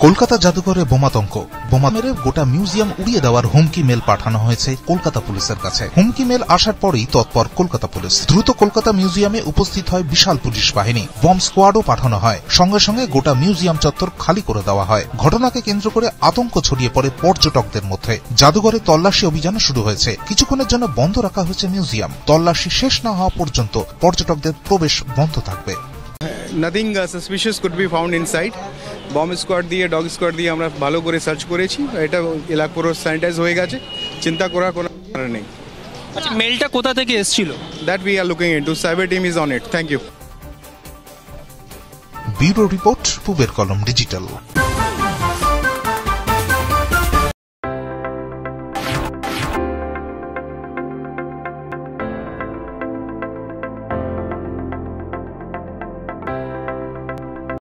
কলকাতা জাদুঘরে বোমাতঙ্ক, বোমা মেরে গোটা মিউজিয়াম উড়িয়ে দেওয়ার হুমকি মেল পাঠানো হয়েছে কলকাতা পুলিশের কাছে। হুমকি মেল আসার পরেই তৎপর কলকাতা পুলিশ। দ্রুত কলকাতা মিউজিয়ামে উপস্থিত হয় বিশাল পুলিশ বাহিনী, বম স্কোয়াডও পাঠানো হয়। সঙ্গে সঙ্গে গোটা মিউজিয়াম চত্বর খালি করে দেওয়া হয়। ঘটনাকে কেন্দ্র করে আতঙ্ক ছড়িয়ে পড়ে পর্যটকদের মধ্যে। জাদুঘরে তল্লাশি অভিযান শুরু হয়েছে। কিছুক্ষণের জন্য বন্ধ রাখা হয়েছে মিউজিয়াম। তল্লাশি শেষ না হওয়া পর্যন্ত পর্যটকদের প্রবেশ বন্ধ থাকবে। Nothing suspicious could be found inside. Bomb squad দিয়ে, ডগ স্কোয়াড দিয়ে আমরা ভালো করে সার্চ করেছি। এটা এলাকা পুরো স্যানিটাইজ হয়ে গেছে, চিন্তা করার কোনো কারণ নেই। আচ্ছা, মেলটা কোথা থেকে এসেছিল? That we are looking into. Cyber team is on it. Thank you. Bureau report, পূবের কলম ডিজিটাল।